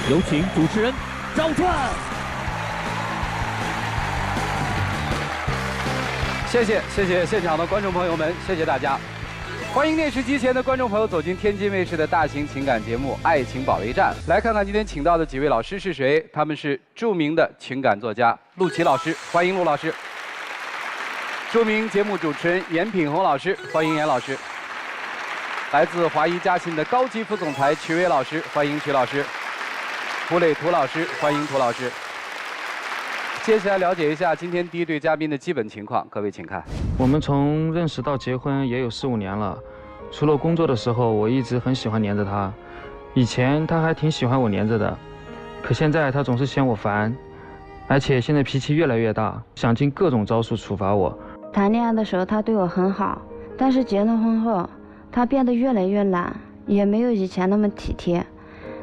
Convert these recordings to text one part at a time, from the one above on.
有请主持人赵传。谢谢现场的观众朋友们，谢谢大家。欢迎电视机前的观众朋友走进天津卫视的大型情感节目《爱情保卫战》，来看看今天请到的几位老师是谁？他们是著名的情感作家陆琪老师，欢迎陆老师；著名节目主持人严品宏老师，欢迎严老师；来自华谊嘉信的高级副总裁曲伟老师，欢迎曲老师；涂磊涂老师，欢迎涂老师。接下来了解一下今天第一对嘉宾的基本情况，各位请看。我们从认识到结婚也有4、5年了，除了工作的时候，我一直很喜欢黏着他。以前他还挺喜欢我黏着的，可现在他总是嫌我烦，而且现在脾气越来越大，想尽各种招数处罚我。谈恋爱的时候他对我很好，但是结了婚后，他变得越来越懒，也没有以前那么体贴，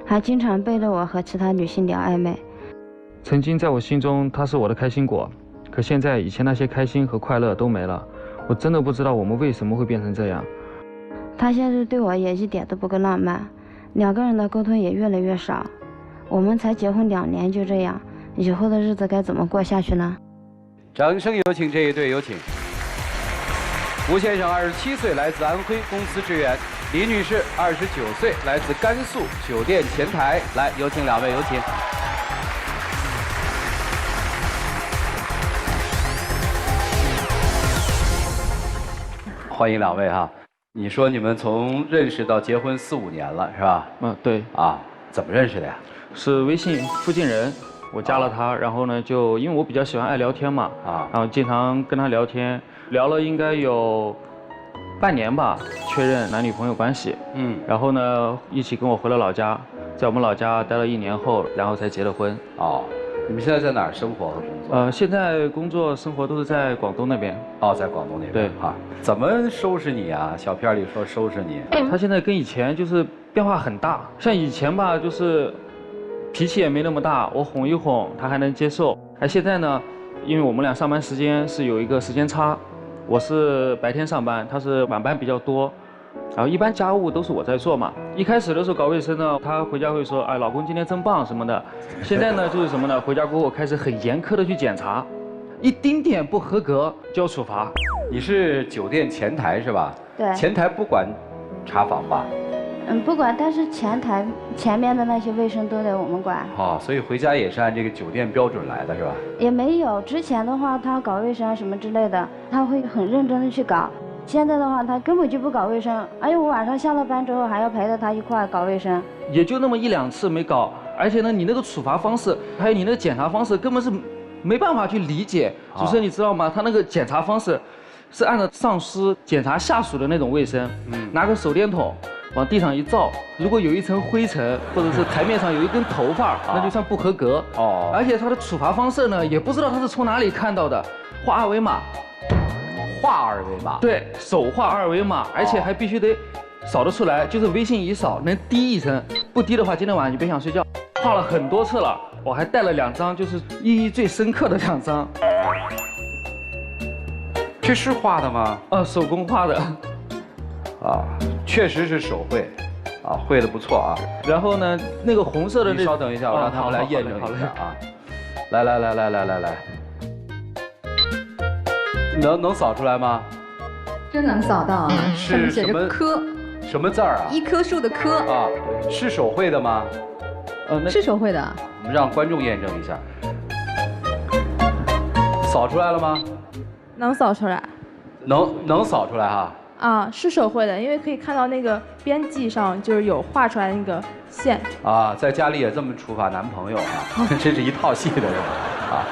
还经常背着我和其他女性聊暧昧。曾经在我心中他是我的开心果，可现在以前那些开心和快乐都没了，我真的不知道我们为什么会变成这样。他现在对我也一点都不够浪漫，2个人的沟通也越来越少。我们才结婚2年就这样，以后的日子该怎么过下去呢？掌声有请这一对，有请。吴先生27岁，来自安徽，公司职员；李女士29岁，来自甘肃，酒店前台。来，有请2位，有请。欢迎2位哈。你说你们从认识到结婚4、5年了，是吧？对。啊，怎么认识的呀？是微信附近人，我加了他，然后呢，就因为我比较喜欢爱聊天嘛，然后经常跟他聊天，聊了应该有半年吧，确认男女朋友关系。然后呢，一起跟我回了老家，在我们老家待了1年后，然后才结的婚。哦，你们现在在哪儿生活和工作？现在工作生活都是在广东那边。哦，在广东那边。对啊，怎么收拾你啊？小片里说收拾你。他现在跟以前就是变化很大，像以前吧，就是脾气也没那么大，我哄一哄他还能接受。而现在呢，因为我们俩上班时间是有一个时间差，我是白天上班，他是晚班比较多。然后一般家务都是我在做嘛。一开始的时候搞卫生呢，他回家会说，哎，老公今天真棒什么的。现在呢就是什么呢？回家过后开始很严苛的去检查，一丁点不合格就要处罚。你是酒店前台是吧？对。前台不管查房吧？不管，但是前台前面的那些卫生都得我们管。哦，所以回家也是按这个酒店标准来的是吧？也没有，之前的话他搞卫生什么之类的，他会很认真的去搞。现在的话，他根本就不搞卫生，而且我晚上下了班之后还要陪着他一块搞卫生。也就那么1、2次没搞，而且呢，你那个处罚方式，还有你那个检查方式，根本是没办法去理解。主持人，你知道吗？他那个检查方式是按照上司检查下属的那种卫生，拿个手电筒往地上一照，如果有一层灰尘，或者是台面上有一根头发，那就算不合格。而且他的处罚方式呢，也不知道他是从哪里看到的，画2维码。画2维码，对手画2维码，而且还必须得扫得出来，就是微信一扫能滴一声，不滴的话今天晚上就别想睡觉。画了很多次了，我还带了2张，就是意义最深刻的2张。这是画的吗？手工画的。确实是手绘，绘的不错啊。然后呢，那个红色的你稍等一下，我让他们来验证一下啊。来。能扫出来吗？真能扫到啊！上面写着棵，什么字儿啊？一棵树的棵啊，是手绘的吗？是手绘的。我们让观众验证一下，扫出来了吗？能扫出来。能扫出来哈。是手绘的，因为可以看到那个边际上就是有画出来那个线。在家里也这么处罚男朋友啊？这是一套戏的是吧？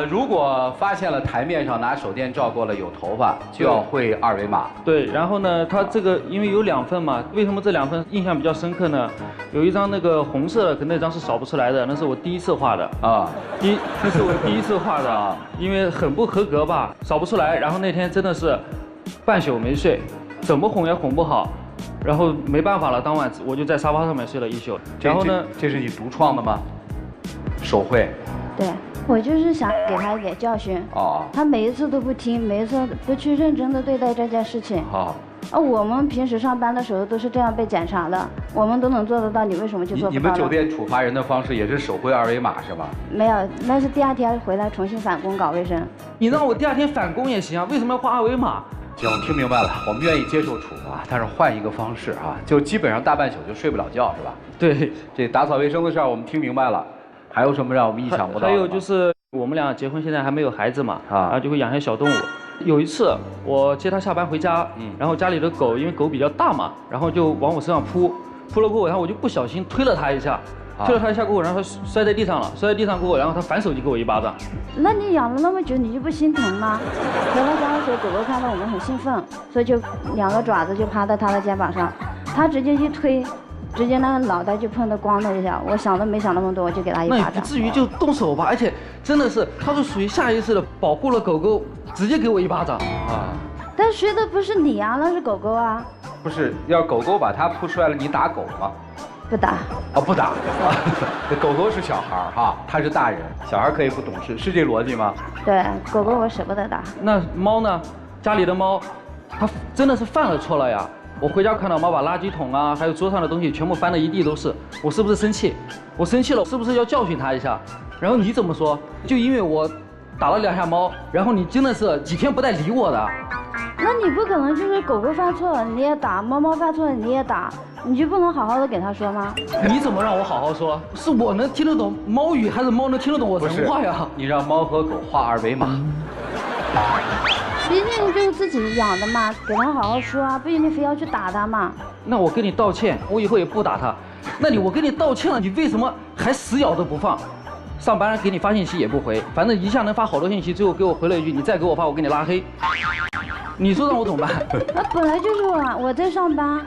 如果发现了台面上拿手电照过了有头发，就要绘2维码。对，然后呢，他这个因为有2份嘛，为什么这2份印象比较深刻呢？有一张那个红色的，可那张是扫不出来的，那是我第1次画的那是我第1次画的因为很不合格吧，扫不出来。然后那天真的是半宿没睡，怎么哄也哄不好，然后没办法了，当晚我就在沙发上面睡了1宿。然后呢，这是你独创的吗？手绘？对。我就是想给他一点教训。哦，他每一次都不听，每一次不去认真的对待这件事情。好。我们平时上班的时候都是这样被检查的，我们都能做得到，你为什么就做不到？你们酒店处罚人的方式也是手绘2维码是吧？没有，那是第2天回来重新返工搞卫生。你让我第2天返工也行啊，为什么要画2维码？行，我听明白了，我们愿意接受处罚，但是换一个方式啊，就基本上大半宿就睡不了觉是吧？对，这打扫卫生的事儿我们听明白了，还有什么让我们意想不到的？还有就是我们俩结婚现在还没有孩子嘛，然后就会养些小动物。有一次我接他下班回家，然后家里的狗因为狗比较大嘛，然后就往我身上扑了过后，然后我就不小心推了它一下，过后，然后它摔在地上了，摔在地上过后，然后它反手就给我一巴掌。那你养了那么久，你就不心疼吗？回到家的时候，狗狗看到我们很兴奋，所以就2个爪子就趴在它的肩膀上，它直接一推，直接那个脑袋就碰得咣的一下。我想都没想那么多，我就给它一巴掌。那也不至于就动手吧，而且真的是它是属于下意识的保护了狗狗，直接给我一巴掌啊！但摔的不是你啊，那是狗狗啊。不是，要狗狗把它扑摔了，你打狗吗？不打。哦，不打。狗狗是小孩儿哈，他是大人，小孩可以不懂事，是这逻辑吗？对，狗狗我舍不得打。那猫呢？家里的猫，它真的是犯了错了呀！我回家看到猫把垃圾桶啊，还有桌上的东西全部翻得一地都是，我是不是生气？我生气了，是不是要教训它一下？然后你怎么说？就因为我打了2下猫，然后你真的是几天不带理我的。那你不可能就是狗狗犯错了你也打，猫猫犯错了你也打，你就不能好好的给它说吗？你怎么让我好好说？是我能听得懂猫语，还是猫能听得懂我人话呀？你让猫和狗画2维码。毕竟就是自己养的嘛，给它好好说啊，不一定非要去打它嘛。那我跟你道歉，我以后也不打它。那我跟你道歉了，你为什么还死咬着不放？上班给你发信息也不回，反正一下能发好多信息，最后给我回了一句：“你再给我发，我给你拉黑。”你说让我怎么办？那本来就是我在上班，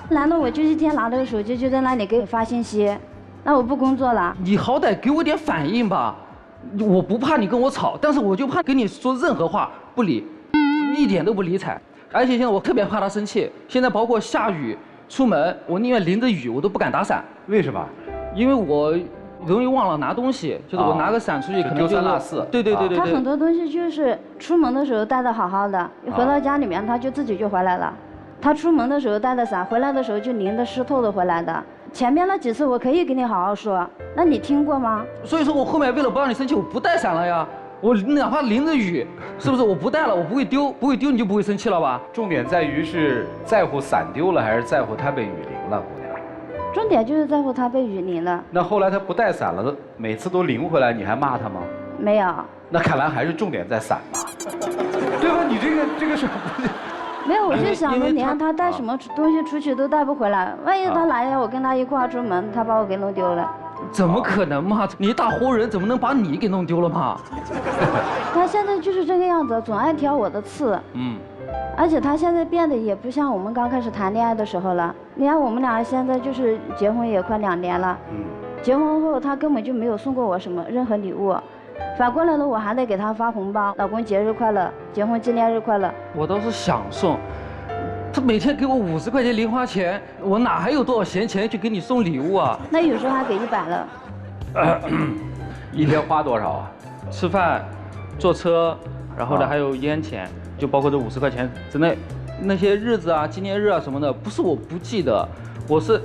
难道我就一天拿着个手机就在那里给你发信息？那我不工作了？你好歹给我点反应吧！我不怕你跟我吵，但是我就怕跟你说任何话不理，一点都不理睬。而且现在我特别怕他生气，现在包括下雨出门，我宁愿淋着雨，我都不敢打伞。为什么？因为我容易忘了拿东西，就是我拿个伞出去可能丢三落四。对。他很多东西就是出门的时候带的好好的，回到家里面他就自己就回来了。他出门的时候带的伞，回来的时候就淋得湿透的回来的。前面那几次我可以跟你好好说，那你听过吗？所以说我后面为了不让你生气，我不带伞了呀。我哪怕淋着雨，是不是我不带了，我不会丢，不会丢你就不会生气了吧？重点在于是在乎伞丢了，还是在乎它被雨淋了，姑娘？重点就是在乎他被雨淋了。那后来他不带伞了，每次都淋回来，你还骂他吗？没有。那看来还是重点在伞嘛，对吧？你这个是不是？没有，我就想着你让他带什么东西出去都带不回来，万一他哪一天我跟他一块出门，他把我给弄丢了。怎么可能嘛？你大活人怎么能把你给弄丢了嘛？他现在就是这个样子，总爱挑我的刺。而且他现在变得也不像我们刚开始谈恋爱的时候了。你看我们俩现在就是结婚也快2年了。结婚后他根本就没有送过我任何礼物，反过来了我还得给他发红包，老公节日快乐，结婚纪念日快乐。我倒是想送。他每天给我50块钱零花钱，我哪还有多少闲钱去给你送礼物啊？那有时候还给100了。一天花多少啊？吃饭、坐车，然后呢还有烟钱，就包括这50块钱。真的，那些日子啊、纪念日啊什么的，不是我不记得，我是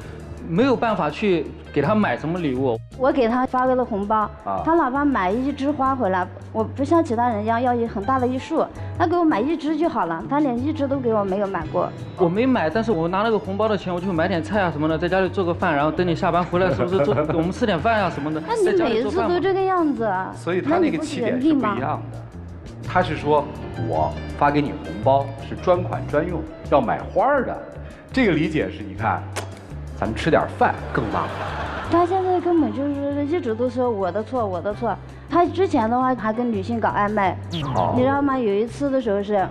没有办法去给他买什么礼物。我给他发个红包，他哪怕买1枝花回来，我不像其他人一样要很大的一束，他给我买1枝就好了，他连1枝都给我没有买过。我没买，但是我拿那个红包的钱，我就买点菜啊什么的，在家里做个饭，然后等你下班回来，是不是我们吃点饭啊什么的？那你每一次都这个样子，所以他那个起点是不一样的。他是说我发给你红包是专款专用，要买花的，这个理解是你看，咱们吃点饭更浪漫。他现在根本就是一直都说我的错，我的错。他之前的话还跟女性搞暧昧，你知道吗？有一次的时候是，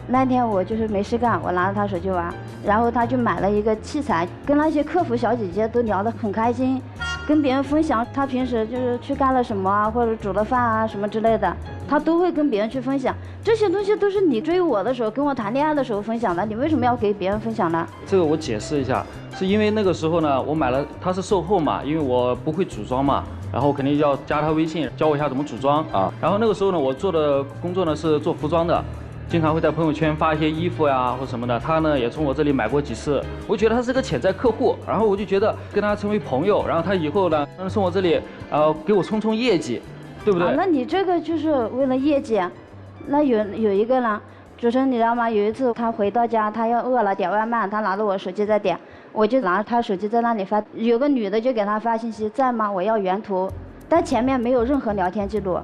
那天我就是没事干，我拿着他手机玩，然后他就买了一个器材，跟那些客服小姐姐都聊得很开心，跟别人分享他平时就是去干了什么啊，或者煮了饭啊什么之类的，他都会跟别人去分享。这些东西都是你追我的时候，跟我谈恋爱的时候分享的，你为什么要给别人分享呢？这个我解释一下，是因为那个时候呢，我买了，它是售后嘛，因为我不会组装嘛，然后肯定要加他微信，教我一下怎么组装啊。然后那个时候呢，我做的工作呢是做服装的，经常会在朋友圈发一些衣服呀或什么的。他呢也从我这里买过几次，我觉得他是个潜在客户，然后我就觉得跟他成为朋友，然后他以后呢能从我这里给我冲业绩，对不对？那你这个就是为了业绩，那有一个呢。主持人，你知道吗？有一次他回到家，他要饿了点外卖，他拿着我手机在点，我就拿着他手机在那里发，有个女的就给他发信息，在吗？我要原图，但前面没有任何聊天记录。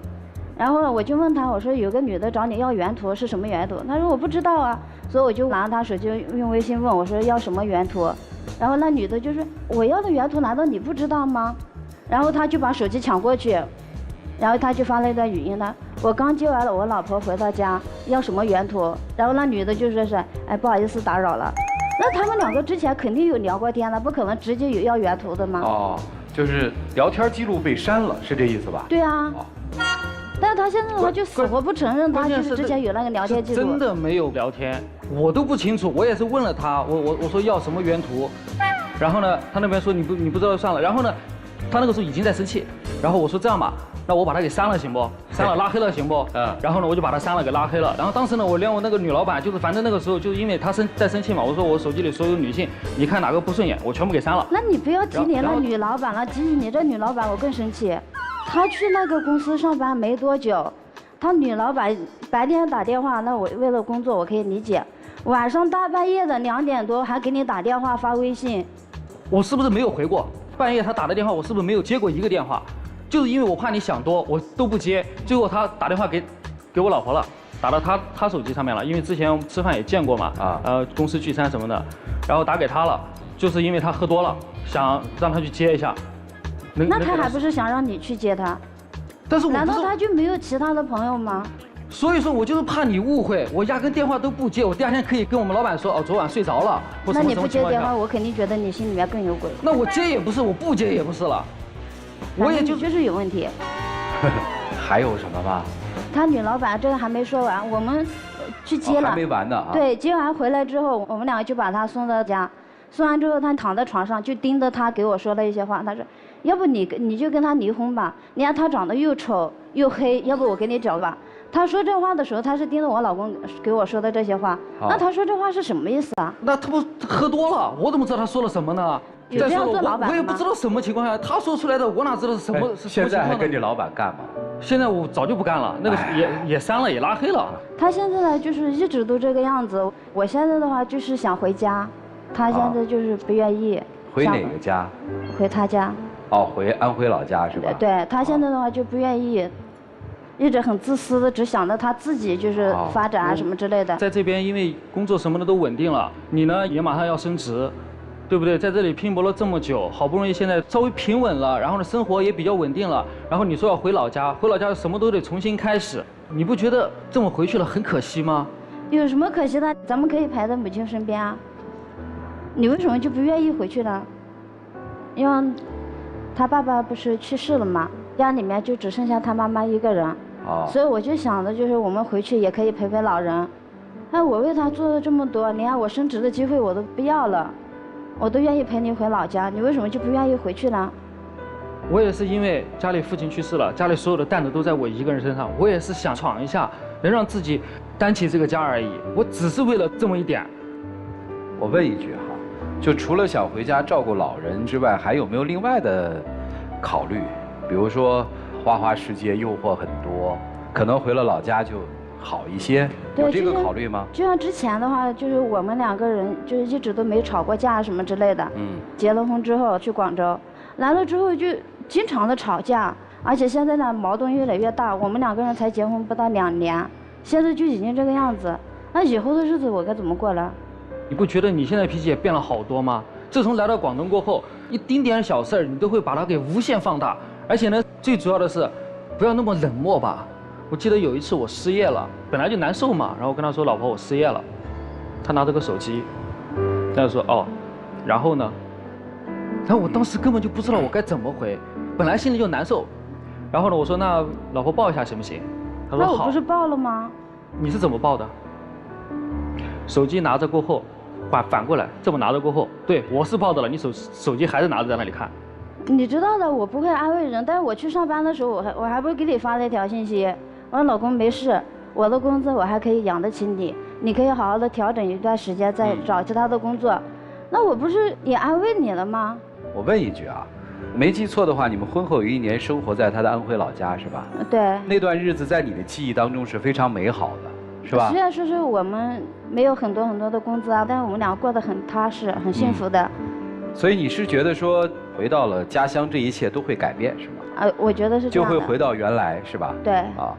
然后我就问他，我说有个女的找你要原图，是什么原图？他说我不知道啊，所以我就拿他手机用微信问我说要什么原图，然后那女的就说我要的原图难道你不知道吗？然后他就把手机抢过去，然后他就发了一段语音呢。我刚接完了我老婆回到家，要什么原图？然后那女的就说是，哎，不好意思打扰了。那他们两个之前肯定有聊过天的，不可能直接有要原图的吗？哦，就是聊天记录被删了，是这意思吧？对啊。但是他现在的话就死活不承认，他就是之前有那个聊天记录。真的没有聊天，我都不清楚。我也是问了他，我说要什么原图，然后呢，他那边说你不知道就算了。然后呢，他那个时候已经在生气，然后我说这样吧。那我把他给删了行不？删了拉黑了行不？然后呢，我就把他删了给拉黑了。然后当时呢，我连我那个女老板，就是反正那个时候就是因为她在生气嘛，我说我手机里所有女性，你看哪个不顺眼，我全部给删了。那你不要提你那女老板了，提起你这女老板我更生气。她去那个公司上班没多久，她女老板白天打电话，那我为了工作我可以理解，晚上大半夜的2点多还给你打电话发微信，我是不是没有回过？半夜他打的电话，我是不是没有接过一个电话？就是因为我怕你想多，我都不接。最后他打电话给我老婆了，打到他手机上面了，因为之前吃饭也见过嘛，公司聚餐什么的，然后打给他了，就是因为他喝多了，想让他去接一下。那他还不是想让你去接他？但是难道他就没有其他的朋友吗？所以说我就是怕你误会，我压根电话都不接，我第2天可以跟我们老板说，哦，昨晚睡着了。那你不接电话，我肯定觉得你心里面更有鬼。那我接也不是，我不接也不是了。我也就是有问题。还有什么吗？他女老板这个还没说完，我们去接了，还没完呢啊。对，接完回来之后，我们2个就把他送到家，送完之后他躺在床上就盯着他给我说了一些话，他说，要不你就跟他离婚吧，你看他长得又丑又黑，要不我给你找吧。他说这话的时候，他是盯着我老公给我说的这些话，那他说这话是什么意思啊？那他不喝多了，我怎么知道他说了什么呢？有这样做老板吗？我也不知道什么情况下他说出来的，我哪知道是什么？现在还跟你老板干吗？现在我早就不干了，那个也删了，也拉黑了。他现在呢，就是一直都这个样子。我现在的话就是想回家，他现在就是不愿意。回哪个家？回他家。哦，回安徽老家是吧？对，他现在的话就不愿意，一直很自私的，只想着他自己就是发展啊什么之类的。在这边因为工作什么的都稳定了，你呢也马上要升职。对不对？在这里拼搏了这么久，好不容易现在稍微平稳了，然后呢，生活也比较稳定了。然后你说要回老家，回老家什么都得重新开始，你不觉得这么回去了很可惜吗？有什么可惜的？咱们可以陪在母亲身边啊。你为什么就不愿意回去呢？因为他爸爸不是去世了嘛，家里面就只剩下他妈妈一个人。所以我就想着，就是我们回去也可以陪陪老人。那我为他做了这么多，你看我升职的机会我都不要了。我都愿意陪你回老家，你为什么就不愿意回去呢？我也是因为家里父亲去世了，家里所有的担子都在我一个人身上，我也是想闯一下，能让自己担起这个家而已。我只是为了这么一点。我问一句哈，就除了想回家照顾老人之外，还有没有另外的考虑？比如说花世界诱惑很多，可能回了老家就好一些，有这个考虑吗？就像之前的话，就是我们2个人就是一直都没吵过架什么之类的。结了婚之后去广州，来了之后就经常的吵架，而且现在呢矛盾越来越大。我们2个人才结婚不到2年，现在就已经这个样子，那以后的日子我该怎么过呢？你不觉得你现在脾气也变了好多吗？自从来到广东过后，一丁点小事儿你都会把它给无限放大，而且呢，最主要的是，不要那么冷漠吧。我记得有一次我失业了，本来就难受嘛，然后我跟他说：“老婆，我失业了。”他拿着个手机，他就说：“哦，然后呢？”然后我当时根本就不知道我该怎么回，本来心里就难受。然后呢，我说：“那老婆抱一下行不行？”他说：“好。”那我不是抱了吗？你是怎么抱的？手机拿着过后，反过来这么拿着过后，对我是抱的了，你手机还是拿着在那里看。你知道的，我不会安慰人，但是我去上班的时候，我还不是给你发了一条信息，我说老公没事，我的工资我还可以养得起你，你可以好好的调整一段时间再找其他的工作，那我不是也安慰你了吗？我问一句啊，没记错的话，你们婚后有1年生活在他的安徽老家是吧？对。那段日子在你的记忆当中是非常美好的，是吧？虽然说是我们没有很多的工资啊，但是我们俩过得很踏实，很幸福的。所以你是觉得说回到了家乡，这一切都会改变是吗？我觉得是这样的。就会回到原来是吧？对。啊，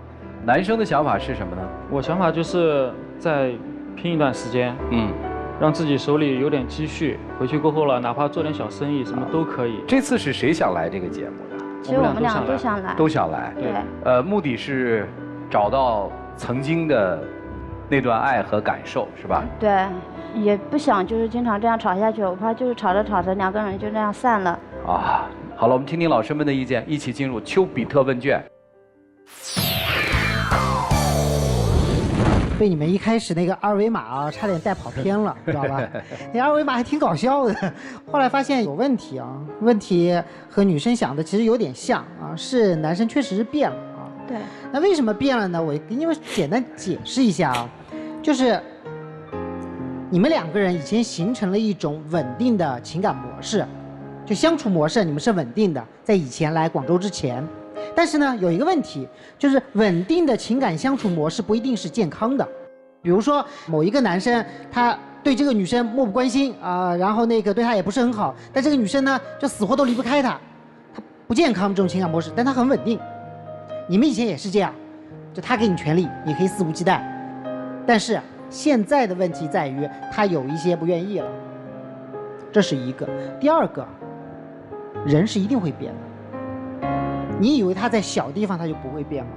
男生的想法是什么呢？我想法就是再拼一段时间，让自己手里有点积蓄，回去过后了，哪怕做点小生意，什么都可以。这次是谁想来这个节目的？其实我们俩都想来。都想来。对。目的是找到曾经的那段爱和感受，是吧？对。也不想就是经常这样吵下去，我怕就是吵着吵着2个人就这样散了。啊，好了，我们听听老师们的意见，一起进入丘比特问卷。被你们一开始那个二维码啊，差点带跑偏了，知道吧？那二维码还挺搞笑的，后来发现有问题啊，问题和女生想的其实有点像啊，是男生确实是变了啊。对。那为什么变了呢？我给你们简单解释一下啊，就是你们2个人已经形成了一种稳定的情感模式，就相处模式你们是稳定的，在以前来广州之前。但是呢，有一个问题，就是稳定的情感相处模式不一定是健康的。比如说某一个男生他对这个女生漠不关心啊，然后那个对她也不是很好，但这个女生呢就死活都离不开他，他不健康这种情感模式，但他很稳定。你们以前也是这样，就他给你权利，你可以肆无忌惮，但是现在的问题在于他有一些不愿意了，这是一个。第二个，人是一定会变的。你以为他在小地方他就不会变吗？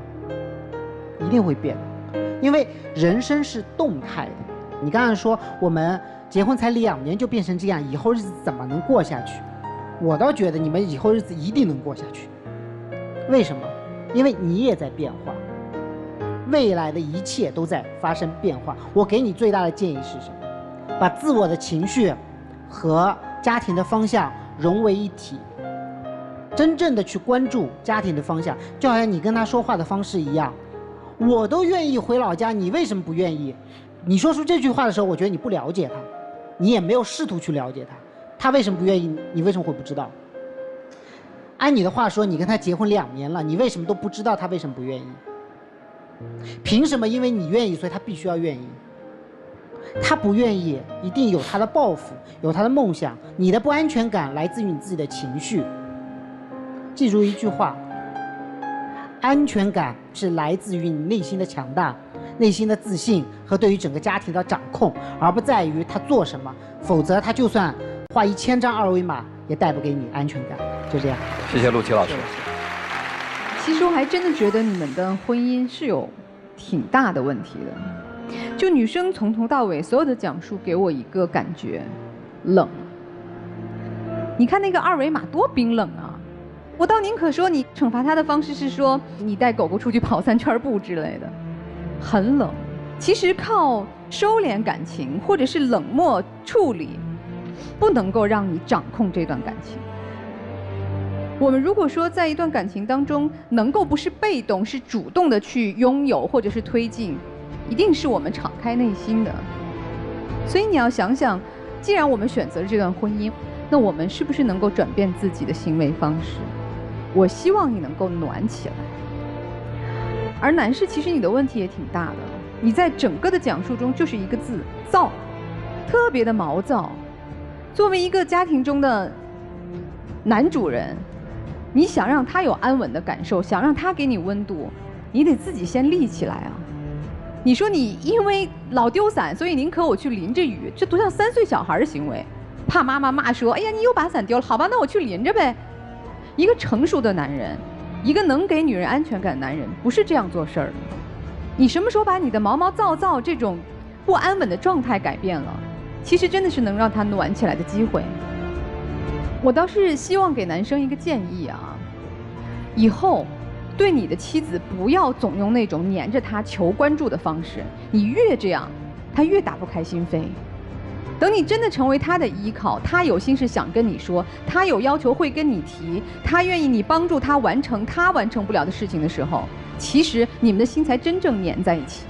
一定会变的，因为人生是动态的。你刚才说我们结婚才2年就变成这样，以后日子怎么能过下去？我倒觉得你们以后日子一定能过下去。为什么？因为你也在变化，未来的一切都在发生变化。我给你最大的建议是什么？把自我的情绪和家庭的方向融为一体，真正的去关注家庭的方向，就好像你跟他说话的方式一样。我都愿意回老家，你为什么不愿意？你说出这句话的时候，我觉得你不了解他，你也没有试图去了解他，他为什么不愿意，你为什么会不知道？按你的话说，你跟他结婚2年了，你为什么都不知道他为什么不愿意？凭什么？因为你愿意，所以他必须要愿意。他不愿意，一定有他的抱负，有他的梦想。你的不安全感来自于你自己的情绪。记住一句话，安全感是来自于你内心的强大、内心的自信和对于整个家庭的掌控，而不在于他做什么。否则他就算画1000张二维码也带不给你安全感。就这样。谢谢陆琪老师。其实我还真的觉得你们的婚姻是有挺大的问题的。就女生从头到尾所有的讲述给我一个感觉，冷。你看那个二维码多冰冷啊！我倒宁可说你惩罚他的方式是说你带狗狗出去跑3圈步之类的，很冷。其实靠收敛感情或者是冷漠处理，不能够让你掌控这段感情。我们如果说在一段感情当中能够不是被动，是主动的去拥有或者是推进，一定是我们敞开内心的。所以你要想想，既然我们选择了这段婚姻，那我们是不是能够转变自己的行为方式？我希望你能够暖起来。而男士，其实你的问题也挺大的，你在整个的讲述中就是一个字：躁，特别的毛躁。作为一个家庭中的男主人，你想让他有安稳的感受，想让他给你温度，你得自己先立起来啊！你说你因为老丢伞，所以宁可我去淋着雨，这多像3岁小孩的行为。怕妈妈骂说：“哎呀，你又把伞丢了，好吧，那我去淋着呗。”一个成熟的男人，一个能给女人安全感的男人，不是这样做事儿的。你什么时候把你的毛毛躁躁这种不安稳的状态改变了，其实真的是能让他暖起来的机会。我倒是希望给男生一个建议啊，以后对你的妻子不要总用那种黏着她求关注的方式，你越这样，她越打不开心扉。等你真的成为他的依靠，他有心事想跟你说，他有要求会跟你提，他愿意你帮助他完成他完成不了的事情的时候，其实你们的心才真正粘在一起。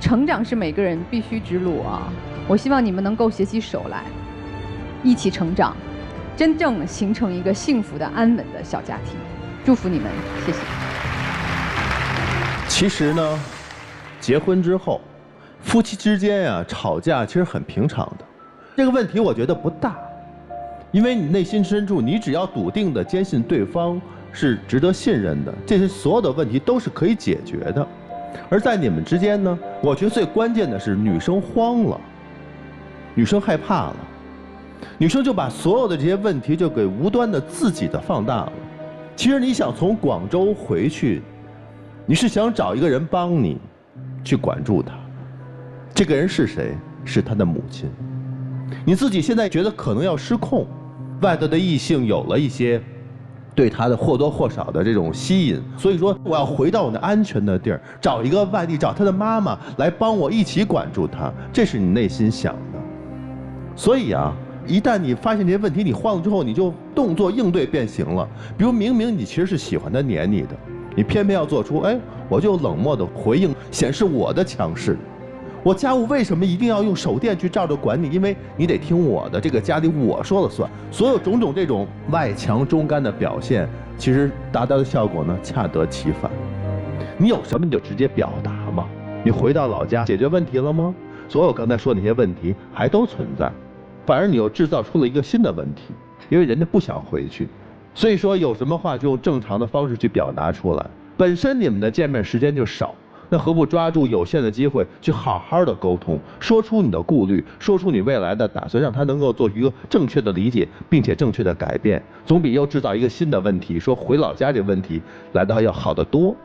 成长是每个人必须之路啊！我希望你们能够携起手来，一起成长，真正形成一个幸福的、安稳的小家庭。祝福你们，谢谢。其实呢，结婚之后，夫妻之间呀吵架其实很平常的，这个问题我觉得不大，因为你内心深处，你只要笃定的坚信对方是值得信任的，这些所有的问题都是可以解决的。而在你们之间呢，我觉得最关键的是女生慌了，女生害怕了，女生就把所有的这些问题就给无端的自己的放大了。其实你想从广州回去，你是想找一个人帮你去管住他，这个人是谁？是他的母亲。你自己现在觉得可能要失控，外头的异性有了一些对他的或多或少的这种吸引，所以说我要回到我的安全的地儿，找一个外地，找他的妈妈来帮我一起管住他，这是你内心想的。所以啊，一旦你发现这些问题，你慌了之后，你就动作应对变形了。比如明明你其实是喜欢他黏你的，你偏偏要做出我就冷漠的回应，显示我的强势。我家务为什么一定要用手电去照着管你？因为你得听我的，这个家里我说了算。所有种种这种外强中干的表现，其实达到的效果呢，恰得其反。你有什么你就直接表达嘛。你回到老家解决问题了吗？所有刚才说的那些问题还都存在，反而你又制造出了一个新的问题，因为人家不想回去。所以说有什么话就用正常的方式去表达出来。本身你们的见面时间就少，那何不抓住有限的机会去好好的沟通，说出你的顾虑，说出你未来的打算，让他能够做一个正确的理解，并且正确的改变，总比又制造一个新的问题，说回老家这个问题来到要好得多。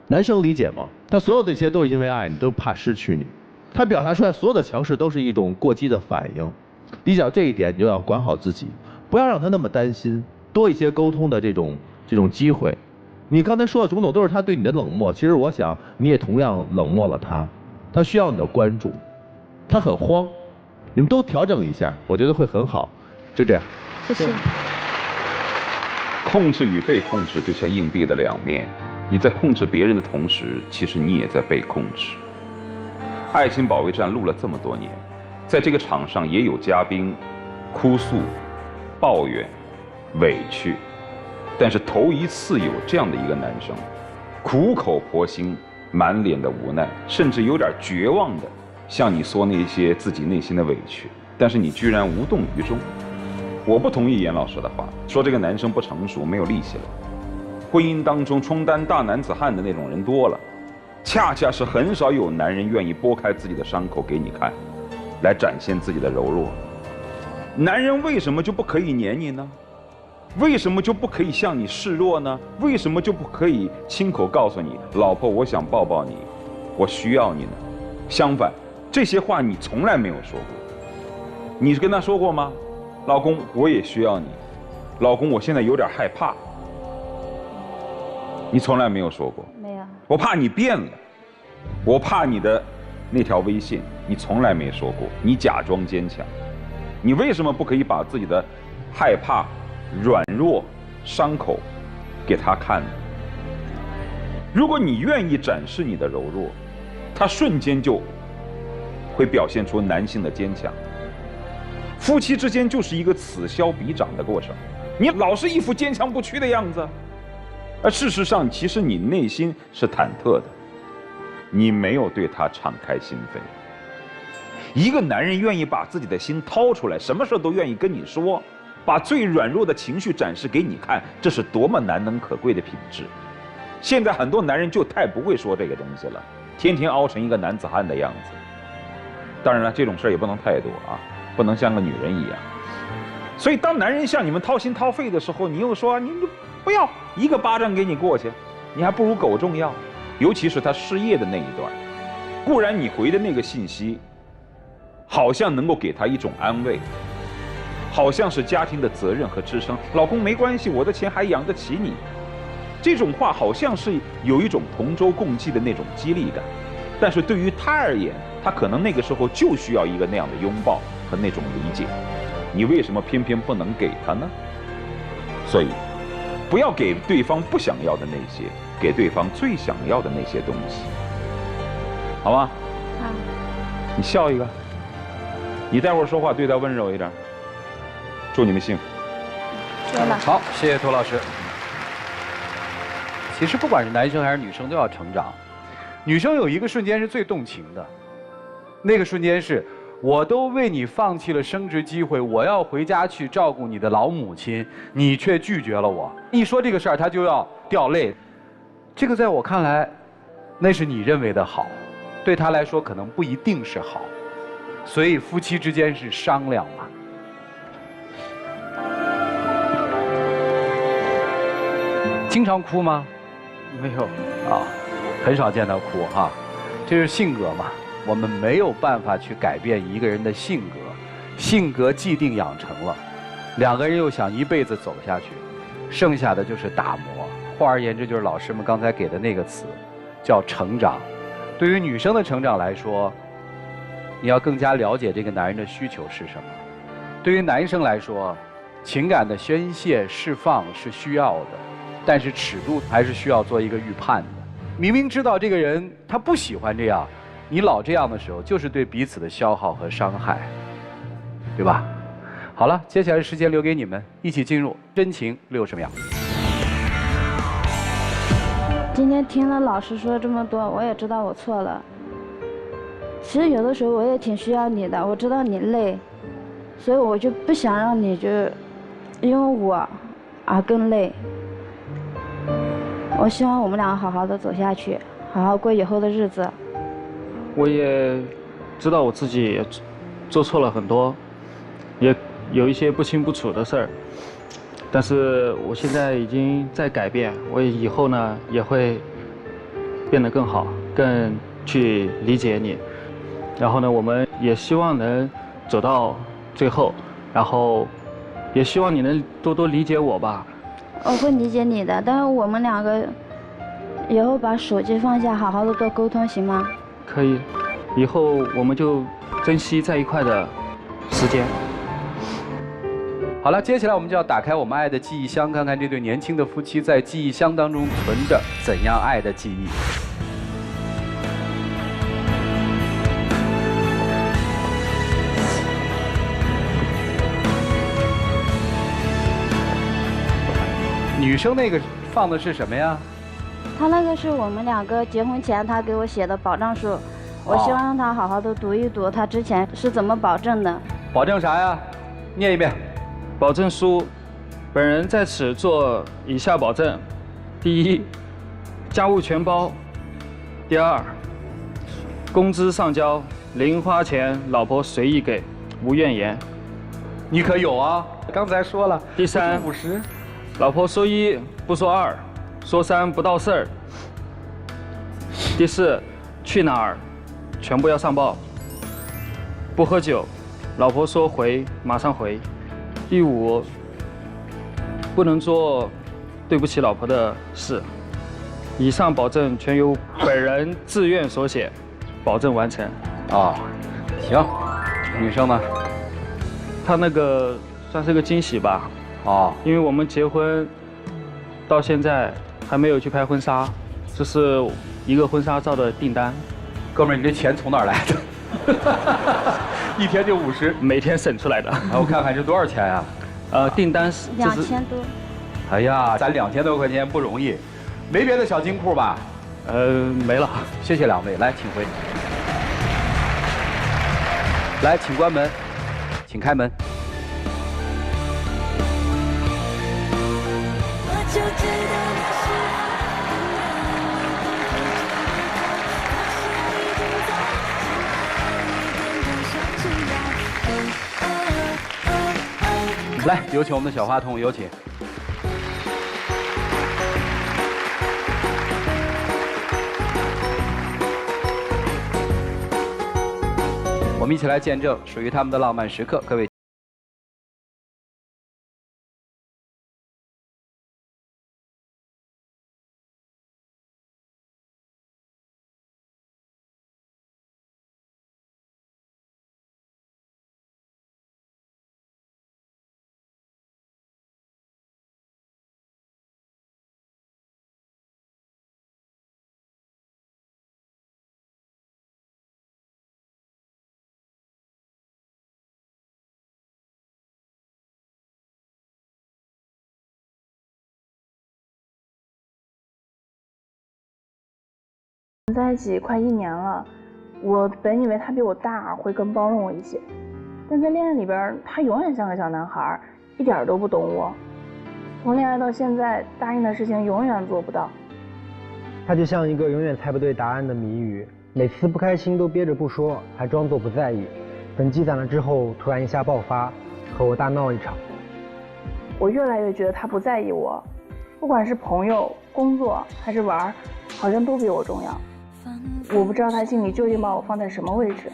男生理解吗？他所有这些都是因为爱你，都怕失去你，他表达出来所有的强势都是一种过激的反应。理解这一点，你就要管好自己，不要让他那么担心，多一些沟通的这种机会。你刚才说的种种都是他对你的冷漠，其实我想你也同样冷漠了他，他需要你的关注，他很慌，你们都调整一下，我觉得会很好，就这样。谢谢。控制与被控制就像硬币的两面，你在控制别人的同时，其实你也在被控制。爱情保卫战录了这么多年，在这个场上也有嘉宾哭诉、抱怨、委屈。但是头一次有这样的一个男生，苦口婆心，满脸的无奈，甚至有点绝望的向你说那些自己内心的委屈，但是你居然无动于衷。我不同意严老师的话，说这个男生不成熟，没有力气了。婚姻当中充当大男子汉的那种人多了，恰恰是很少有男人愿意拨开自己的伤口给你看，来展现自己的柔弱。男人为什么就不可以黏你呢？为什么就不可以向你示弱呢？为什么就不可以亲口告诉你，老婆，我想抱抱你，我需要你呢？相反，这些话你从来没有说过。你是跟他说过吗？老公，我也需要你。老公，我现在有点害怕。你从来没有说过。没有。我怕你变了，我怕你的那条微信，你从来没说过。你假装坚强，你为什么不可以把自己的害怕、软弱、伤口给他看呢？如果你愿意展示你的柔弱，他瞬间就会表现出男性的坚强。夫妻之间就是一个此消彼长的过程，你老是一副坚强不屈的样子，而事实上其实你内心是忐忑的，你没有对他敞开心扉。一个男人愿意把自己的心掏出来，什么事都愿意跟你说，把最软弱的情绪展示给你看，这是多么难能可贵的品质。现在很多男人就太不会说这个东西了，天天凹成一个男子汉的样子。当然了，这种事也不能太多啊，不能像个女人一样。所以当男人向你们掏心掏肺的时候，你又说你不要，一个巴掌给你过去，你还不如狗重要。尤其是他失业的那一段，固然你回的那个信息好像能够给他一种安慰，好像是家庭的责任和支撑，老公没关系，我的钱还养得起你，这种话好像是有一种同舟共济的那种激励感。但是对于他而言，他可能那个时候就需要一个那样的拥抱，和那种理解，你为什么偏偏不能给他呢？所以，不要给对方不想要的那些，给对方最想要的那些东西，好吗？好。你笑一个，你待会儿说话对他温柔一点。祝你们幸福。说了。好，谢谢涂老师。其实不管是男生还是女生都要成长。女生有一个瞬间是最动情的，那个瞬间是，我都为你放弃了升职机会，我要回家去照顾你的老母亲，你却拒绝了我。一说这个事儿，她就要掉泪。这个在我看来，那是你认为的好，对她来说可能不一定是好。所以夫妻之间是商量嘛。经常哭吗？没有啊，很少见到哭哈，这是性格嘛。我们没有办法去改变一个人的性格，性格既定养成了，两个人又想一辈子走下去，剩下的就是打磨。换而言之，就是老师们刚才给的那个词，叫成长。对于女生的成长来说，你要更加了解这个男人的需求是什么。对于男生来说，情感的宣泄释放是需要的，但是尺度还是需要做一个预判的。明明知道这个人他不喜欢这样，你老这样的时候，就是对彼此的消耗和伤害，对吧？好了，接下来时间留给你们，一起进入真情60秒。今天听了老师说这么多，我也知道我错了。其实有的时候我也挺需要你的，我知道你累，所以我就不想让你就因为我而更累。我希望我们俩好好的走下去，好好过以后的日子。我也知道我自己也做错了很多，也有一些不清不楚的事儿，但是我现在已经在改变，我以后呢也会变得更好，更去理解你。然后呢，我们也希望能走到最后，然后也希望你能多多理解我吧。我会理解你的，但是我们两个以后把手机放下，好好的多沟通，行吗？可以，以后我们就珍惜在一块的时间。好了，接下来我们就要打开我们爱的记忆箱，看看这对年轻的夫妻在记忆箱当中存着怎样爱的记忆。女生那个放的是什么呀？他那个是我们两个结婚前他给我写的保证书，我希望让他好好的读一读，他之前是怎么保证的。保证啥呀？念一遍。保证书，本人在此做以下保证：第一，家务全包；第二，工资上交，零花钱老婆随意给，无怨言。你可有啊？刚才说了。第三，50。老婆说一不说二，说三不到事儿。第四，去哪儿全部要上报。不喝酒，老婆说回马上回。第五，不能做对不起老婆的事。以上保证全由本人自愿所写，保证完成。啊，行。女生呢？她那个算是个惊喜吧。哦，因为我们结婚到现在还没有去拍婚纱，这是一个婚纱照的订单。哥们儿，你这钱从哪儿来的？一天就50，每天省出来的。我看看这多少钱呀？订单是2000多。哎呀，咱2000多块钱不容易，没别的小金库吧？没了。谢谢两位，来，请回。来，请关门，请开门。来，有请我们的小话筒，有请。我们一起来见证属于他们的浪漫时刻，各位。在一起快1年了，我本以为他比我大，会更包容我一些，但在恋爱里边，他永远像个小男孩，一点都不懂我。从恋爱到现在，答应的事情永远做不到。他就像一个永远猜不对答案的谜语，每次不开心都憋着不说，还装作不在意，等积攒了之后，突然一下爆发，和我大闹一场。我越来越觉得他不在意我，不管是朋友、工作还是玩，好像都比我重要。我不知道他心里究竟把我放在什么位置。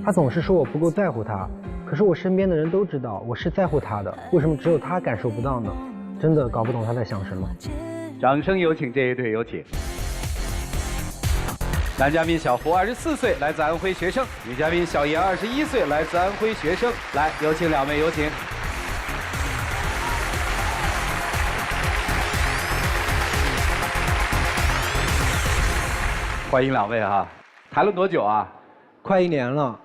他总是说我不够在乎他，可是我身边的人都知道我是在乎他的，为什么只有他感受不到呢？真的搞不懂他在想什么。掌声有请这一对，有请。男嘉宾小胡24岁，来自安徽学生；女嘉宾小叶21岁，来自安徽学生。来，有请两位，有请。欢迎两位哈，谈了多久啊？快1年了。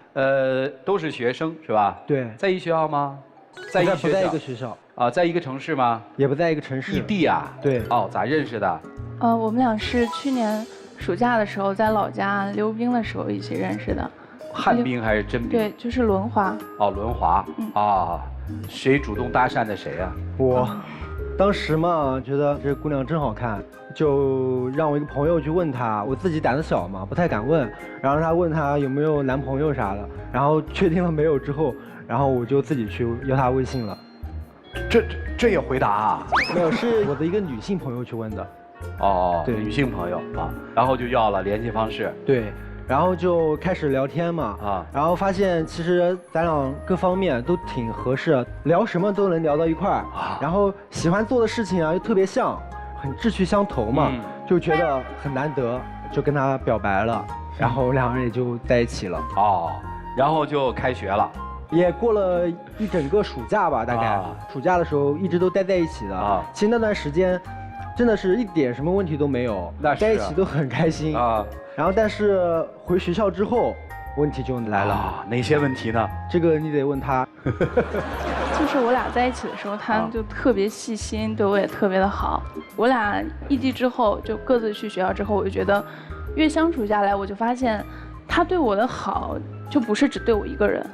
都是学生是吧？对。在一学校吗？不在一个学校。啊，在一个城市吗？也不在一个城市。异地啊？对。哦，咋认识的？我们俩是去年暑假的时候在老家溜冰的时候一起认识的。旱冰还是真冰？对，就是轮滑。哦，轮滑。啊，谁主动搭讪的谁啊？我。当时嘛，觉得这姑娘真好看，就让我一个朋友去问她，我自己胆子小嘛，不太敢问。然后他问她有没有男朋友啥的，然后确定了没有之后，然后我就自己去要她微信了。这也回答啊？没有，是我的一个女性朋友去问的。哦，对，女性朋友啊，然后就要了联系方式。对。然后就开始聊天嘛，然后发现其实咱俩各方面都挺合适，聊什么都能聊到一块儿，然后喜欢做的事情啊又特别像，很志趣相投嘛，就觉得很难得，就跟他表白了，然后两个人也就在一起了。哦，然后就开学了，也过了一整个暑假吧，大概暑假的时候一直都待在一起的。其实那段时间真的是一点什么问题都没有，在一起都很开心啊。然后，但是回学校之后，问题就来了。哪些问题呢？这个你得问他。就是我俩在一起的时候，他就特别细心，对我也特别的好。我俩异地之后，就各自去学校之后，我就觉得，越相处下来，我就发现，他对我的好，就不是只对我一个人，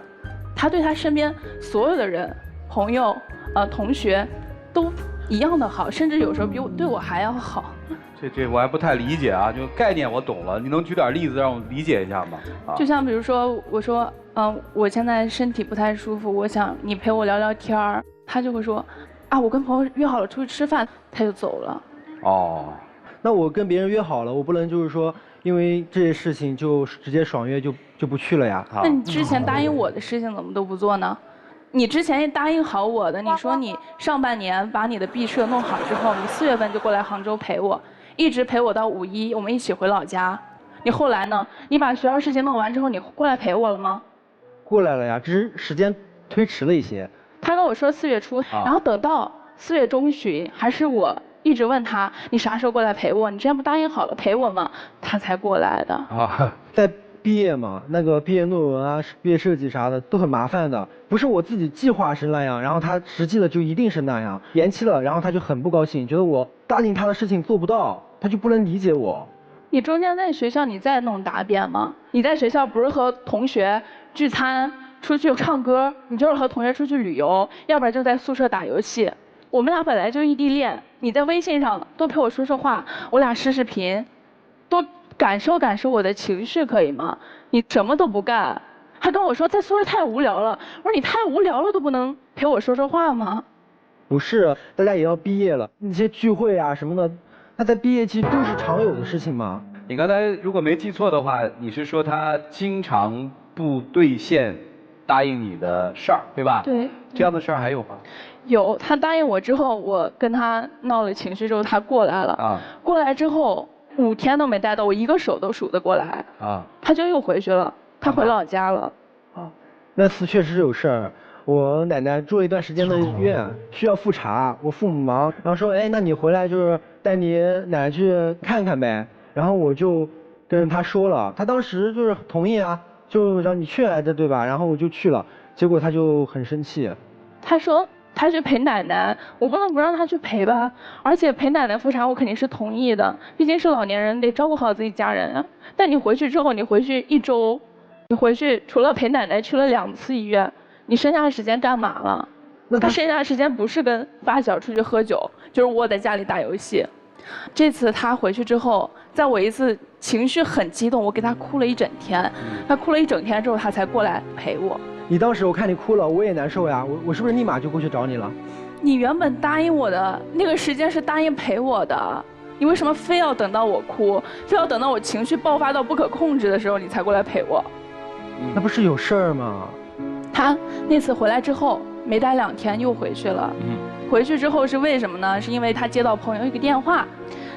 他对他身边所有的人、朋友、同学，都一样的好，甚至有时候比对我还要好。这我还不太理解啊，就概念我懂了，你能举点例子让我理解一下吗？就像比如说，我说，我现在身体不太舒服，我想你陪我聊聊天儿，他就会说，啊，我跟朋友约好了出去吃饭，他就走了。哦，那我跟别人约好了，我不能就是说，因为这些事情就直接爽约就不去了呀。那你之前答应我的事情怎么都不做呢？你之前答应好我的，你说你上半年把你的毕设弄好之后，你4月份就过来杭州陪我。一直陪我到5一，我们一起回老家。你后来呢？你把学校事情弄完之后，你过来陪我了吗？过来了呀，只是时间推迟了一些。他跟我说4月初，然后等到4月中旬，还是我一直问他，你啥时候过来陪我？你之前不答应好了陪我吗？他才过来的。在毕业嘛，那个毕业论文啊、毕业设计啥的都很麻烦的，不是我自己计划是那样，然后他实际的就一定是那样，延期了，然后他就很不高兴，觉得我答应他的事情做不到。他就不能理解我。你中间在学校你再弄答辩吗？你在学校不是和同学聚餐、出去唱歌，你就是和同学出去旅游，要不然就在宿舍打游戏。我们俩本来就异地恋，你在微信上多陪我说说话，我俩视频，多感受感受我的情绪，可以吗？你什么都不干，还跟我说在宿舍太无聊了。我说你太无聊了都不能陪我说说话吗？不是，大家也要毕业了，那些聚会啊什么的。那在毕业期都是常有的事情吗？你刚才如果没记错的话，你是说他经常不兑现答应你的事儿，对吧？对。这样的事儿还有吗？有，他答应我之后，我跟他闹了情绪之后，他过来了。啊。过来之后5天都没待到，我一个手都数得过来。啊。他就又回去了，他回老家了。啊。那次确实有事儿。我奶奶住了一段时间的院，需要复查，我父母忙，然后说，哎，那你回来就是带你奶奶去看看呗。然后我就跟他说了，他当时就是同意啊，就让你去来的对吧？然后我就去了，结果他就很生气。他说他去陪奶奶，我不能不让他去陪吧。而且陪奶奶复查我肯定是同意的，毕竟是老年人，得照顾好自己家人啊。但你回去之后，你回去1周，你回去除了陪奶奶去了2次医院，你剩下的时间干嘛了？他剩下的时间不是跟发小出去喝酒，就是窝在家里打游戏。这次他回去之后，在我一次情绪很激动，我给他哭了1整天。他哭了1整天之后，他才过来陪我。你当时我看你哭了，我也难受呀，我是不是立马就过去找你了？你原本答应我的那个时间是答应陪我的，你为什么非要等到我哭，非要等到我情绪爆发到不可控制的时候你才过来陪我？那不是有事儿吗？他那次回来之后没待2天又回去了。回去之后是为什么呢？是因为他接到朋友一个电话，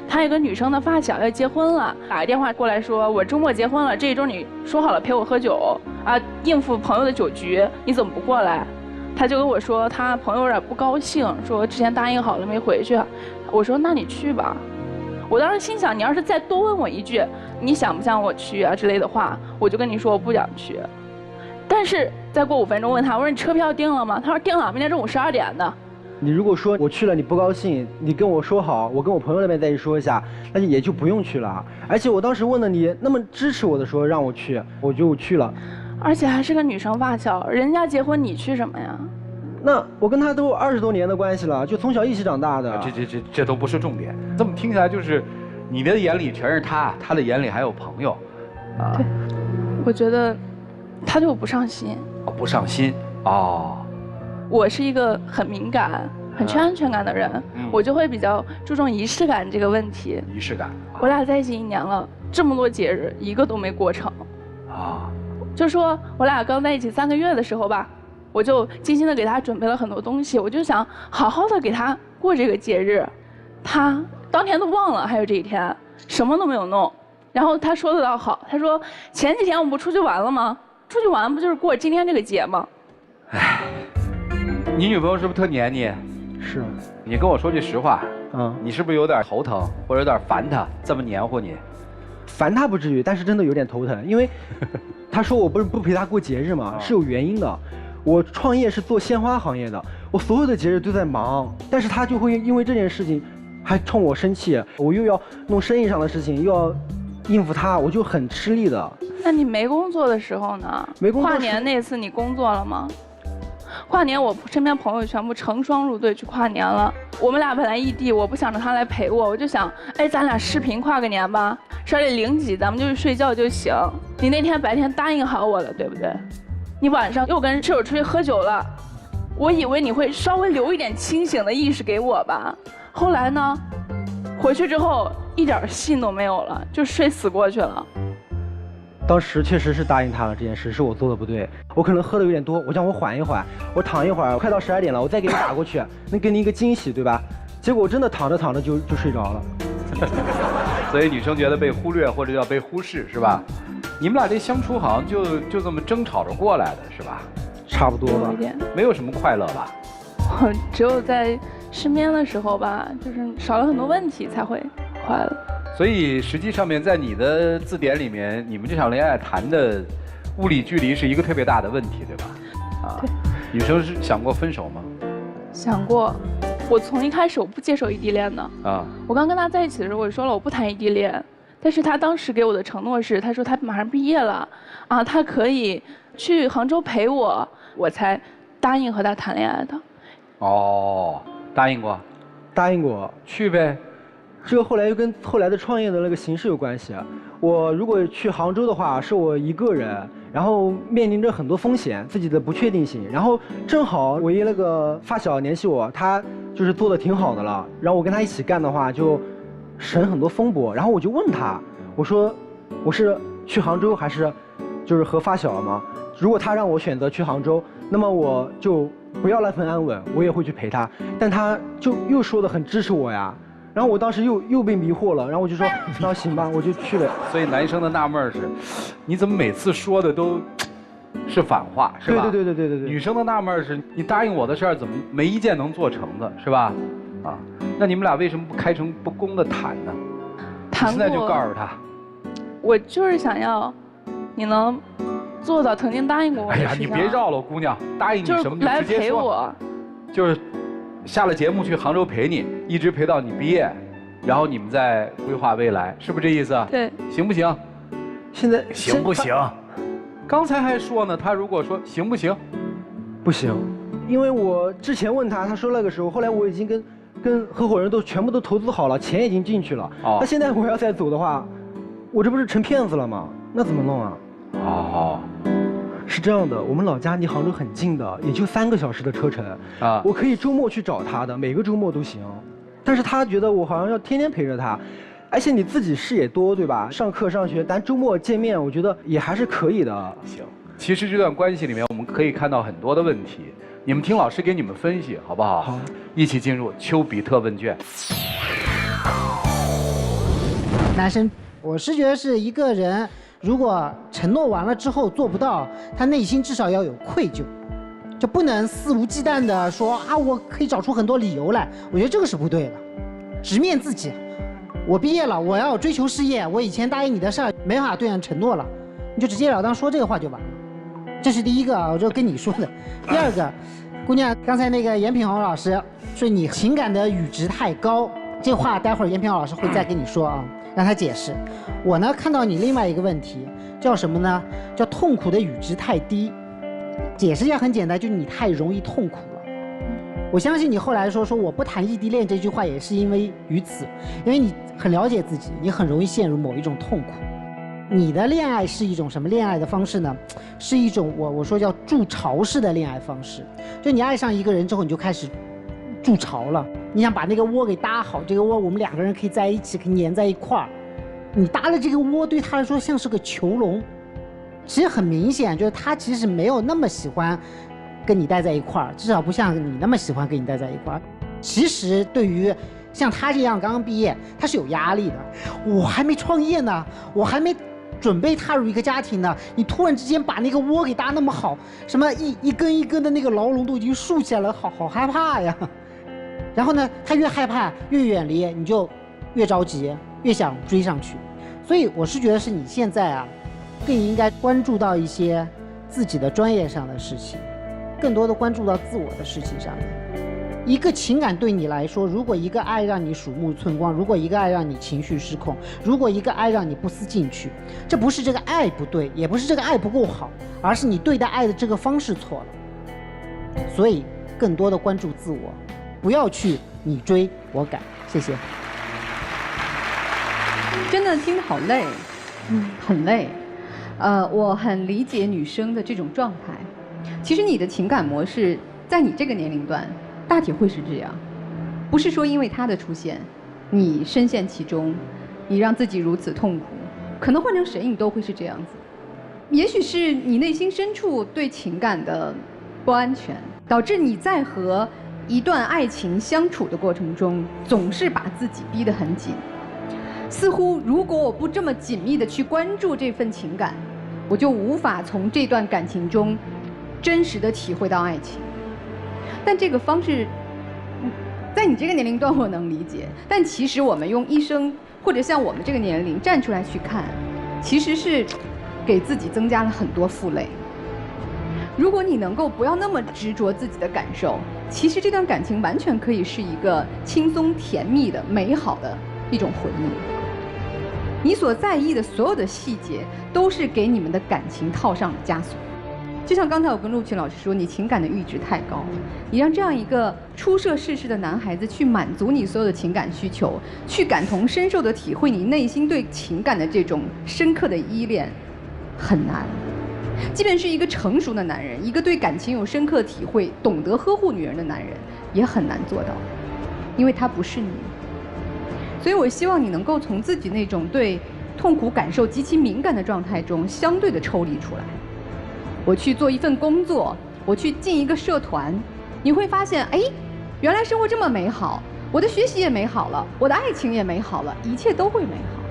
他有个女生的发小要结婚了，打个电话过来说，我周末结婚了，这一周你说好了陪我喝酒啊，应付朋友的酒局，你怎么不过来？他就跟我说他朋友有点不高兴，说之前答应好了没回去。我说那你去吧。我当时心想，你要是再多问我一句你想不想我去啊之类的话，我就跟你说我不想去。但是再过5分钟问他，我说你车票订了吗？他说订了，明天中午12点的。你如果说我去了你不高兴，你跟我说好，我跟我朋友那边再说一下，那也就不用去了。而且我当时问了你那么支持我的时候让我去，我就去了。而且还是个女生发小，人家结婚你去什么呀？那我跟他都20多年的关系了，就从小一起长大的。这都不是重点。这么听起来就是你的眼里全是他，他的眼里还有朋友。对，我觉得他对我不上心。不上心哦。我是一个很敏感、很缺安全感的人，我就会比较注重仪式感这个问题。仪式感。我俩在一起1年了，这么多节日一个都没过成。啊。就说我俩刚在一起3个月的时候吧，我就精心的给他准备了很多东西，我就想好好的给他过这个节日。他当天都忘了还有这一天，什么都没有弄。然后他说的倒好，他说前几天我们不出去玩了吗？出去玩不就是过今天这个节吗？唉。你女朋友是不是特黏你？是。你跟我说句实话，你是不是有点头疼或者有点烦她，这么黏糊你？烦她不至于，但是真的有点头疼，因为她说我不陪她过节日嘛，是有原因的。我创业是做鲜花行业的，我所有的节日都在忙，但是她就会因为这件事情还冲我生气，我又要弄生意上的事情，又要应付她，我就很吃力的。那你没工作的时候呢？没工作。跨年那次你工作了吗？跨年我身边朋友全部成双入对去跨年了，我们俩本来异地，我不想着他来陪我，我就想，哎，咱俩视频跨个年吧，12点0几咱们就去睡觉就行。你那天白天答应好我了，对不对？你晚上又跟室友出去喝酒了，我以为你会稍微留一点清醒的意识给我吧。后来呢，回去之后一点信都没有了，就睡死过去了。当时确实是答应他了，这件事是我做的不对，我可能喝的有点多，我让我缓一缓，我躺一会儿，快到12点了，我再给你打过去，能给你一个惊喜，对吧？结果我真的躺着躺着就睡着了。所以女生觉得被忽略或者叫被忽视，是吧？你们俩这相处好像就这么争吵着过来的，是吧？差不多吧。没有什么快乐吧？我只有在身边的时候吧，就是少了很多问题才会快乐。所以实际上面在你的字典里面，你们这场恋爱谈的物理距离是一个特别大的问题，对吧？对。女生是想过分手吗？想过。我从一开始我不接受异地恋的。我刚跟他在一起的时候，我说了我不谈异地恋，但是他当时给我的承诺是，他说他马上毕业了，他可以去杭州陪我，我才答应和他谈恋爱的。哦，答应过？答应过。去呗。这个后来又跟后来的创业的那个形式有关系。我如果去杭州的话，是我一个人，然后面临着很多风险，自己的不确定性。然后正好我一那个发小联系我，他就是做的挺好的了，然后我跟他一起干的话，就省很多风波。然后我就问他，我说我是去杭州还是就是和发小了吗？如果他让我选择去杭州，那么我就不要那份安稳，我也会去陪他。但他就又说的很支持我呀。然后我当时又被迷惑了，然后我就说那行吧，我就去了。所以男生的纳闷是，你怎么每次说的都是反话，是吧？对。女生的纳闷是，你答应我的事儿怎么没一件能做成的，是吧？那你们俩为什么不开诚布公的谈呢？谈过。现在就告诉他，我就是想要你能做到曾经答应过我的事情。哎呀，你别绕了，姑娘，答应你什么就直接说。来陪我。就是下了节目去杭州陪你，一直陪到你毕业，然后你们再规划未来，是不是这意思？对，行不行？现在行不行？刚才还说呢，他如果说行不行？不行，因为我之前问他，他说那个时候，后来我已经跟合伙人都全部都投资好了，钱已经进去了。那现在我要再走的话，我这不是成骗子了吗？那怎么弄啊？是这样的，我们老家离杭州很近的，也就3个小时的车程啊。我可以周末去找他的，每个周末都行。但是他觉得我好像要天天陪着他，而且你自己事也多，对吧？上课上学，咱周末见面，我觉得也还是可以的。行，其实这段关系里面，我们可以看到很多的问题，你们听老师给你们分析，好不好？好，一起进入丘比特问卷。男生，我是觉得是一个人。如果承诺完了之后做不到，他内心至少要有愧疚，就不能肆无忌惮的说啊，我可以找出很多理由来。我觉得这个是不对的，直面自己。我毕业了，我要追求事业，我以前答应你的事儿没法兑现承诺了，你就直截了当说这个话就完了。这是第一个啊，我就跟你说的。第二个，姑娘，刚才那个严品豪老师说你情感的阈值太高，这话待会儿严品豪老师会再跟你说啊。让他解释。我呢看到你另外一个问题叫什么呢？叫痛苦的阈值太低。解释一下很简单，就是你太容易痛苦了。我相信你后来说我不谈异地恋这句话也是因为于此，因为你很了解自己，你很容易陷入某一种痛苦。你的恋爱是一种什么恋爱的方式呢？是一种我说叫筑巢式的恋爱方式，就你爱上一个人之后，你就开始筑巢了。你想把那个窝给搭好，这个窝我们2个人可以在一起，可以粘在一块儿。你搭了这个窝，对他来说像是个囚笼。其实很明显，就是他其实没有那么喜欢跟你待在一块儿，至少不像你那么喜欢跟你待在一块儿。其实对于像他这样刚刚毕业，他是有压力的。我还没创业呢，我还没准备踏入一个家庭呢，你突然之间把那个窝给搭那么好，什么一根一根的那个牢笼都已经竖起来了，好害怕呀。然后呢，他越害怕越远离，你就越着急，越想追上去。所以我是觉得是你现在啊，更应该关注到一些自己的专业上的事情，更多的关注到自我的事情上面。一个情感对你来说，如果一个爱让你鼠目寸光，如果一个爱让你情绪失控，如果一个爱让你不思进取，这不是这个爱不对，也不是这个爱不够好，而是你对待爱的这个方式错了。所以更多的关注自我，不要去你追我赶。谢谢。真的听得好累，很累。我很理解女生的这种状态。其实你的情感模式在你这个年龄段大体会是这样，不是说因为他的出现，你深陷其中，你让自己如此痛苦，可能换成谁你都会是这样子。也许是你内心深处对情感的不安全，导致你在和一段爱情相处的过程中，总是把自己逼得很紧。似乎如果我不这么紧密地去关注这份情感，我就无法从这段感情中真实地体会到爱情。但这个方式在你这个年龄段我能理解，但其实我们用一生或者像我们这个年龄站出来去看，其实是给自己增加了很多负累。如果你能够不要那么执着自己的感受，其实这段感情完全可以是一个轻松甜蜜的美好的一种回忆。你所在意的所有的细节都是给你们的感情套上了枷锁。就像刚才我跟陆群老师说，你情感的阈值太高，你让这样一个初涉世事的男孩子去满足你所有的情感需求，去感同身受地体会你内心对情感的这种深刻的依恋，很难。即便是一个成熟的男人，一个对感情有深刻体会、懂得呵护女人的男人，也很难做到，因为他不是你。所以我希望你能够从自己那种对痛苦感受极其敏感的状态中相对的抽离出来。我去做一份工作，我去进一个社团，你会发现，哎，原来生活这么美好，我的学习也美好了，我的爱情也美好了，一切都会美好。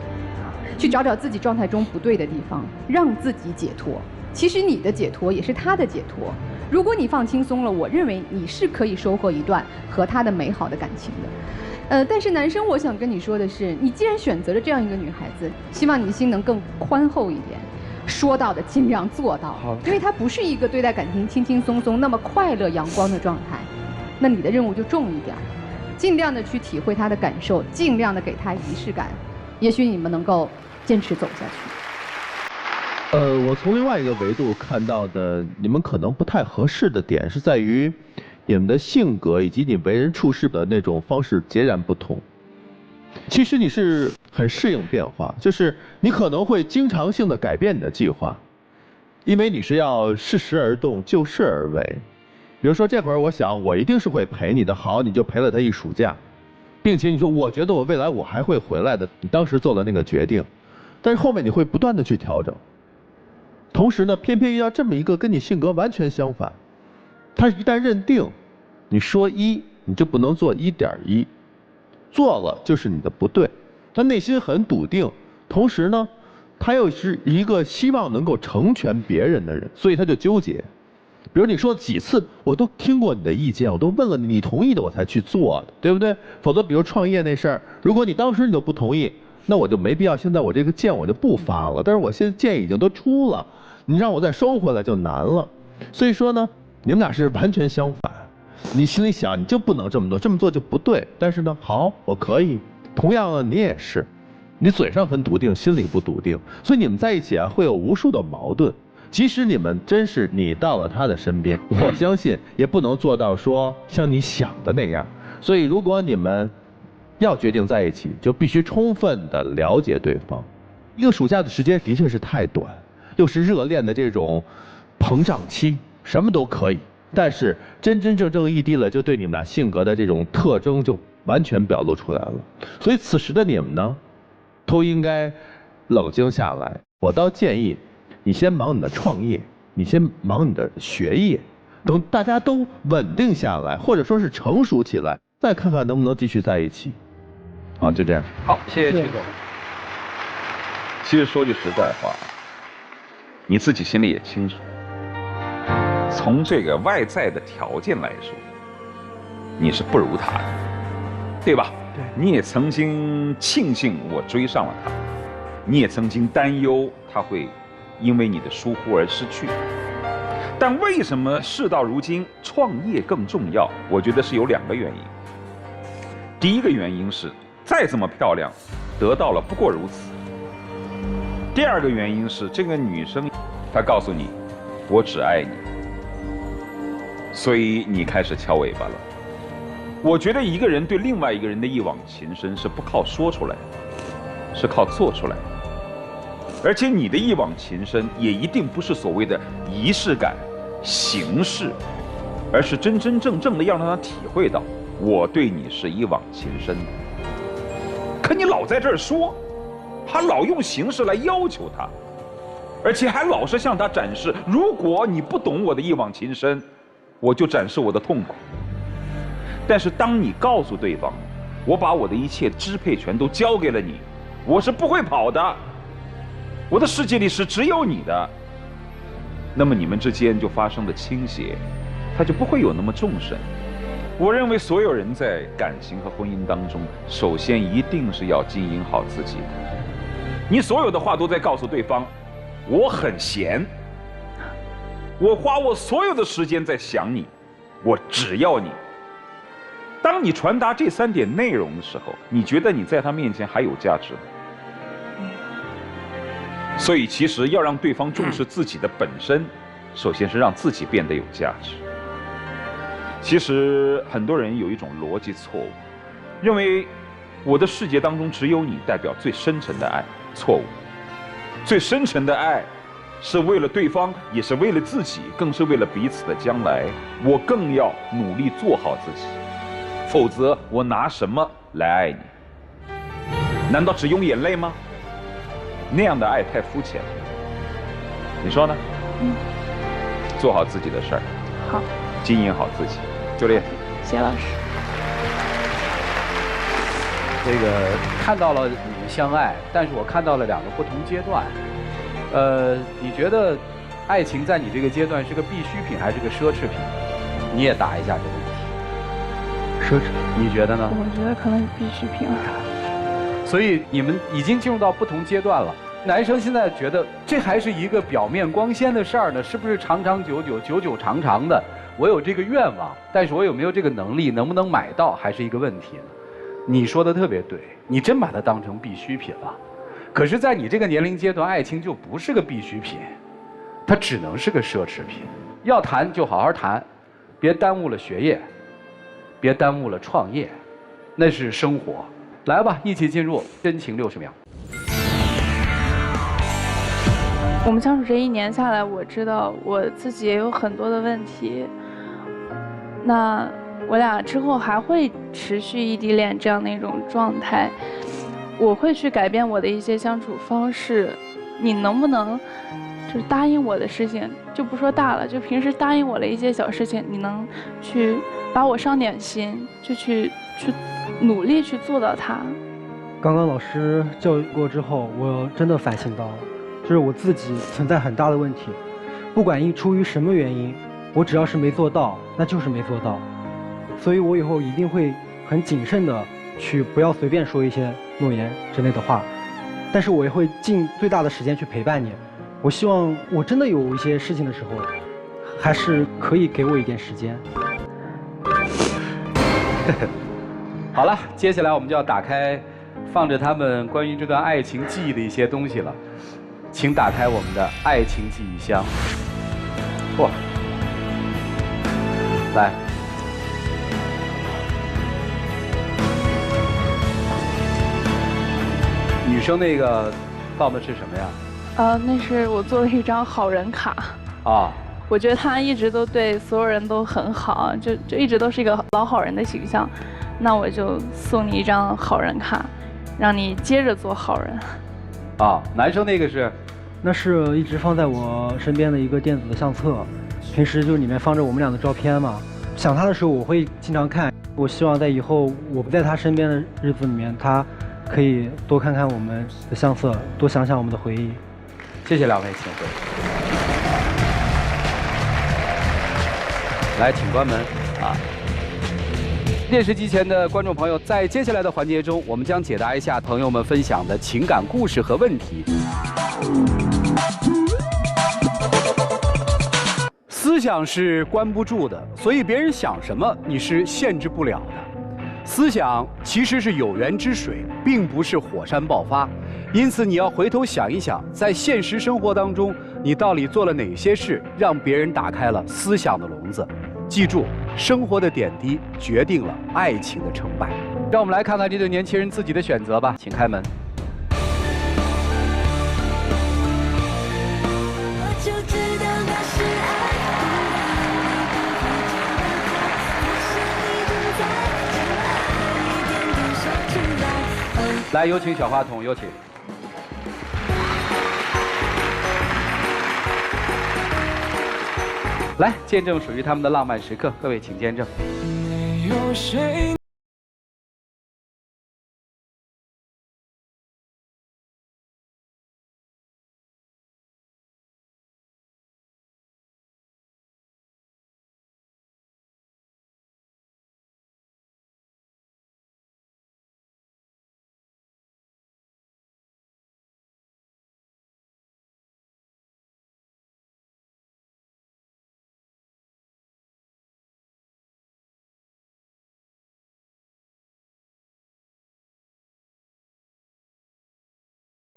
去找找自己状态中不对的地方，让自己解脱。其实你的解脱也是他的解脱。如果你放轻松了，我认为你是可以收获一段和他的美好的感情的。但是男生，我想跟你说的是，你既然选择了这样一个女孩子，希望你心能更宽厚一点，说到的尽量做到，因为它不是一个对待感情轻轻松松、那么快乐阳光的状态。那你的任务就重一点，尽量的去体会他的感受，尽量的给他仪式感，也许你们能够坚持走下去。我从另外一个维度看到的，你们可能不太合适的点是在于，你们的性格以及你为人处事的那种方式截然不同。其实你是很适应变化，就是你可能会经常性的改变你的计划，因为你是要适时而动，就事而为。比如说这会儿我想我一定是会陪你的，好，你就陪了他一暑假，并且你说我觉得我未来我还会回来的，你当时做了那个决定，但是后面你会不断的去调整。同时呢，偏偏遇到这么一个跟你性格完全相反，他一旦认定你说一，你就不能做1.1，做了就是你的不对。他内心很笃定，同时呢，他又是一个希望能够成全别人的人，所以他就纠结。比如你说几次，我都听过你的意见，我都问了你，你同意的我才去做的，对不对？否则比如创业那事儿，如果你当时你都不同意，那我就没必要现在我这个箭我就不发了。但是我现在箭已经都出了，你让我再收回来就难了。所以说呢，你们俩是完全相反。你心里想你就不能这么做，这么做就不对。但是呢，好，我可以。同样呢，你也是，你嘴上很笃定，心里不笃定，所以你们在一起啊会有无数的矛盾。即使你们真是你到了他的身边，我相信也不能做到说像你想的那样。所以如果你们要决定在一起，就必须充分的了解对方。一个暑假的时间的确是太短，又是热恋的这种膨胀期，什么都可以。但是真真正正异地了，就对你们俩性格的这种特征就完全表露出来了。所以此时的你们呢，都应该冷静下来。我倒建议你先忙你的创业，你先忙你的学业，等大家都稳定下来，或者说是成熟起来，再看看能不能继续在一起。好，就这样。好，谢谢曲总。其实说句实在话，你自己心里也清楚，从这个外在的条件来说，你是不如他的，对吧？对。你也曾经庆幸我追上了他，你也曾经担忧他会因为你的疏忽而失去。但为什么事到如今创业更重要？我觉得是有2个原因。第一个原因是，再这么漂亮，得到了不过如此。第2个原因是，这个女生她告诉你，我只爱你，所以你开始翘尾巴了。我觉得一个人对另外一个人的一往情深是不靠说出来的，是靠做出来的。而且你的一往情深也一定不是所谓的仪式感、形式，而是真真正正的要让他体会到我对你是一往情深的。可你老在这儿说，还老用形式来要求他，而且还老是向他展示，如果你不懂我的一往情深，我就展示我的痛苦。但是当你告诉对方，我把我的一切支配权都交给了你，我是不会跑的，我的世界里是只有你的，那么你们之间就发生了倾斜，它就不会有那么重深。我认为所有人在感情和婚姻当中，首先一定是要经营好自己的。你所有的话都在告诉对方，我很闲，我花我所有的时间在想你，我只要你。当你传达这3点内容的时候，你觉得你在他面前还有价值吗？所以其实要让对方重视自己的本身，首先是让自己变得有价值。其实很多人有一种逻辑错误，认为我的世界当中只有你代表最深沉的爱。错误。最深沉的爱是为了对方，也是为了自己，更是为了彼此的将来。我更要努力做好自己，否则我拿什么来爱你？难道只用眼泪吗？那样的爱太肤浅了，你说呢？做好自己的事儿，好，经营好自己，就练。谢老师。这个看到了你们相爱，但是我看到了2个不同阶段。你觉得爱情在你这个阶段是个必需品还是个奢侈品？你也答一下这个问题。奢侈，你觉得呢？我觉得可能是必需品。所以你们已经进入到不同阶段了。男生现在觉得这还是一个表面光鲜的事儿呢，是不是长长久久、久久长长的，我有这个愿望，但是我有没有这个能力，能不能买到，还是一个问题呢？你说的特别对，你真把它当成必需品了。可是，在你这个年龄阶段，爱情就不是个必需品，它只能是个奢侈品。要谈就好好谈，别耽误了学业，别耽误了创业，那是生活。来吧，一起进入真情60秒。我们相处这1年下来，我知道我自己也有很多的问题。那我俩之后还会持续异地恋这样的一种状态，我会去改变我的一些相处方式。你能不能就是答应我的事情，就不说大了，就平时答应我的一些小事情，你能去把我伤点心，就去努力去做到它。刚刚老师教育过之后，我真的反省到了，就是我自己存在很大的问题，不管出于什么原因，我只要是没做到，那就是没做到。所以我以后一定会很谨慎的去，不要随便说一些诺言之类的话，但是我也会尽最大的时间去陪伴你。我希望我真的有一些事情的时候，还是可以给我一点时间。好了，接下来我们就要打开放着他们关于这段爱情记忆的一些东西了，请打开我们的爱情记忆箱。嚯，来，女生那个放的是什么呀？那是我做的一张好人卡。啊。我觉得他一直都对所有人都很好，就一直都是一个老好人的形象。那我就送你一张好人卡，让你接着做好人。啊，男生那个是？那是一直放在我身边的一个电子的相册，平时就里面放着我们俩的照片嘛。想他的时候我会经常看，我希望在以后我不在他身边的日子里面，他可以多看看我们的相册，多想想我们的回忆。谢谢两位，请回。来，请关门啊！电视机前的观众朋友，在接下来的环节中，我们将解答一下朋友们分享的情感故事和问题。思想是关不住的，所以别人想什么，你是限制不了的。思想其实是有源之水，并不是火山爆发。因此，你要回头想一想，在现实生活当中，你到底做了哪些事，让别人打开了思想的笼子？记住，生活的点滴决定了爱情的成败。让我们来看看这对年轻人自己的选择吧，请开门。来，有请小话筒，有请。来，见证属于他们的浪漫时刻，各位请见证。没有谁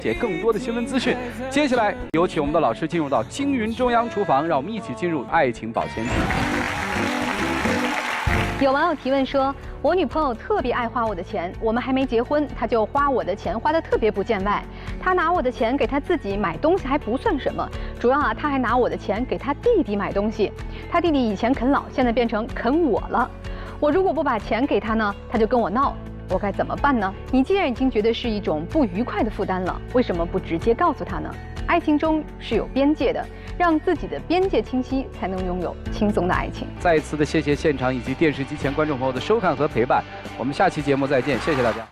解更多的新闻资讯。接下来有请我们的老师进入到京云中央厨房，让我们一起进入爱情保鲜剂。有网友提问说，我女朋友特别爱花我的钱，我们还没结婚，她就花我的钱，花得特别不见外。她拿我的钱给她自己买东西还不算什么，主要她还拿我的钱给她弟弟买东西。她弟弟以前啃老，现在变成啃我了。我如果不把钱给他呢，他就跟我闹。我该怎么办呢？你既然已经觉得是一种不愉快的负担了，为什么不直接告诉他呢？爱情中是有边界的，让自己的边界清晰，才能拥有轻松的爱情。再一次的谢谢现场以及电视机前观众朋友的收看和陪伴，我们下期节目再见，谢谢大家。